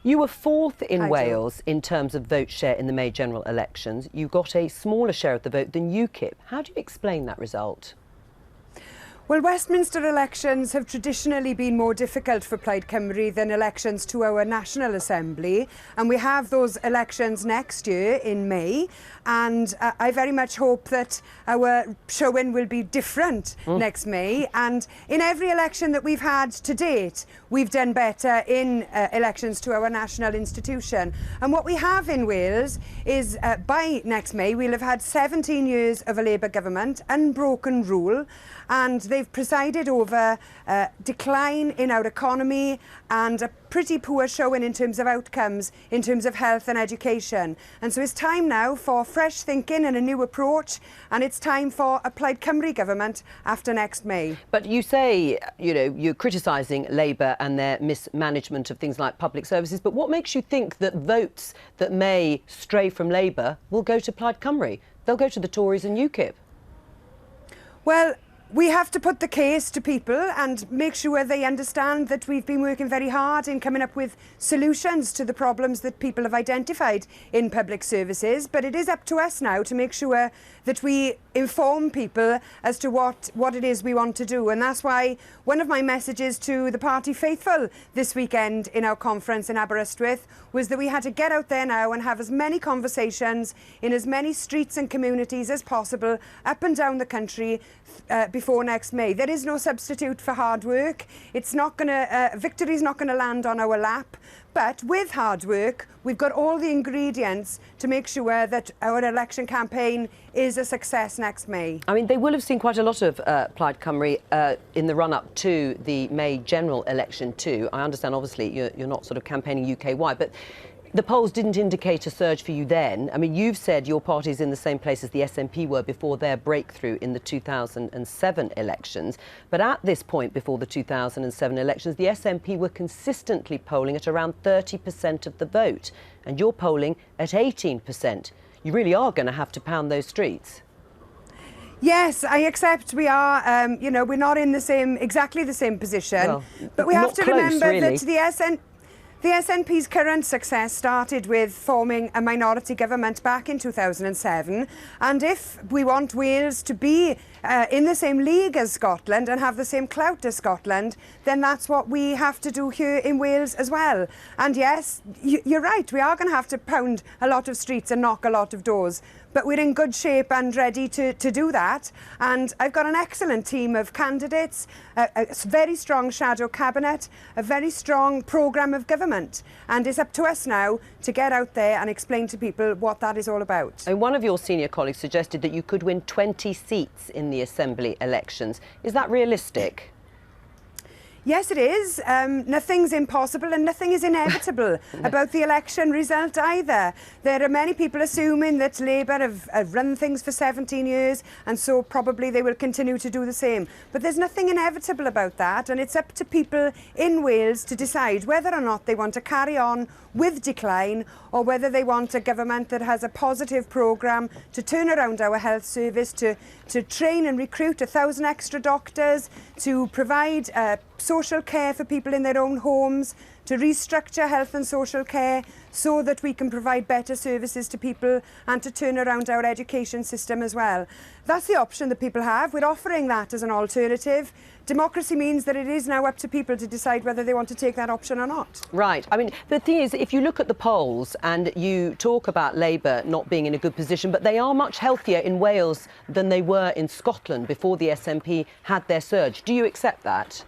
You were fourth in Wales in terms of vote share in the May general elections. You got a smaller share of the vote than UKIP. How do you explain that result? Well, Westminster elections have traditionally been more difficult for Plaid Cymru than elections to our National Assembly, and we have those elections next year in May, and I very much hope that our showing will be different next May, and in every election that we've had to date, we've done better in elections to our national institution. And what we have in Wales is by next May we'll have had 17 years of a Labour government, unbroken rule, and they've presided over decline in our economy and a pretty poor showing in terms of outcomes, in terms of health and education. And so it's time now for fresh thinking and a new approach, and it's time for a Plaid Cymru government after next May. But you say, you know, you're criticising Labour and their mismanagement of things like public services, but what makes you think that votes that may stray from Labour will go to Plaid Cymru? They'll go to the Tories and UKIP. Well, we have to put the case to people and make sure they understand that we've been working very hard in coming up with solutions to the problems that people have identified in public services. But it is up to us now to make sure that we inform people as to what it is we want to do. And that's why one of my messages to the party faithful this weekend in our conference in Aberystwyth was that we had to get out there now and have as many conversations in as many streets and communities as possible up and down the country before next May. There is no substitute for hard work. It's not going to, victory's not going to land on our lap. But with hard work, we've got all the ingredients to make sure that our election campaign is a success next May. I mean, they will have seen quite a lot of Plaid Cymru in the run-up to the May general election too. I understand, obviously, you're not sort of campaigning UK-wide, but the polls didn't indicate a surge for you then. I mean, you've said your party's in the same place as the SNP were before their breakthrough in the 2007 elections. But at this point, before the 2007 elections, the SNP were consistently polling at around 30% of the vote, and you're polling at 18%. You really are going to have to pound those streets. Yes, I accept we are, you know, we're not in exactly the same position, well, but we have to remember that the SNP's current success started with forming a minority government back in 2007, and if we want Wales to be in the same league as Scotland and have the same clout as Scotland, then that's what we have to do here in Wales as well. And yes, you're right, we are going to have to pound a lot of streets and knock a lot of doors, but we're in good shape and ready to do that. And I've got an excellent team of candidates, a very strong shadow cabinet, a very strong programme of government. And it's up to us now to get out there and explain to people what that is all about. And one of your senior colleagues suggested that you could win 20 seats in the Assembly elections. Is that realistic? Yes, it is. Nothing's impossible and nothing is inevitable about the election result either. There are many people assuming that Labour have run things for 17 years and so probably they will continue to do the same. But there's nothing inevitable about that, and it's up to people in Wales to decide whether or not they want to carry on with decline or whether they want a government that has a positive programme to turn around our health service, to train and recruit 1,000 extra doctors, to provide social care for people in their own homes, to restructure health and social care so that we can provide better services to people and to turn around our education system as well. That's the option that people have. We're offering that as an alternative. Democracy means that it is now up to people to decide whether they want to take that option or not. Right. I mean, the thing is, if you look at the polls and you talk about Labour not being in a good position, but they are much healthier in Wales than they were in Scotland before the SNP had their surge. Do you accept that?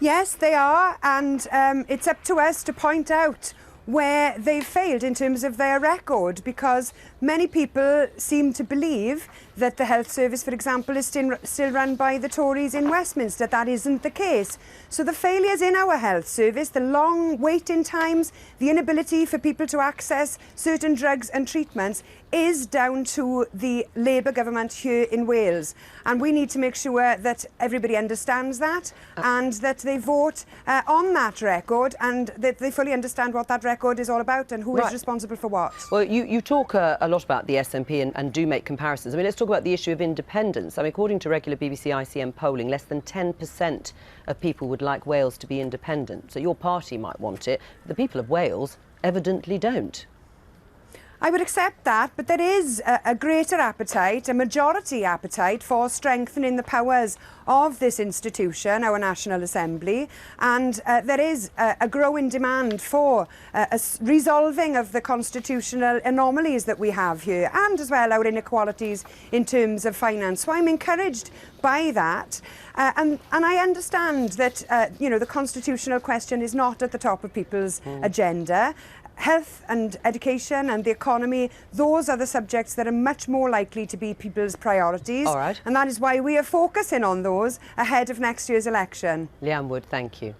Yes, they are, and it's up to us to point out where they've failed in terms of their record, because many people seem to believe that the health service, for example, is still run by the Tories in Westminster. That isn't the case. So the failures in our health service, the long waiting times, the inability for people to access certain drugs and treatments is down to the Labour government here in Wales. And we need to make sure that everybody understands that and that they vote on that record and that they fully understand what that record is all about and who is responsible for what. Well, you talk a lot about the SNP and do make comparisons. I mean, let's talk talk about the issue of independence. I mean, according to regular BBC ICM polling, less than 10% of people would like Wales to be independent. So your party might want it, but the people of Wales evidently don't. I would accept that, but there is a greater appetite, a majority appetite for strengthening the powers of this institution, our National Assembly, and there is a growing demand for a resolving of the constitutional anomalies that we have here, and as well our inequalities in terms of finance. So I'm encouraged by that, and I understand that you know, the constitutional question is not at the top of people's agenda. Health and education and the economy, those are the subjects that are much more likely to be people's priorities. All right. And that is why we are focusing on those ahead of next year's election. Leanne Wood, thank you.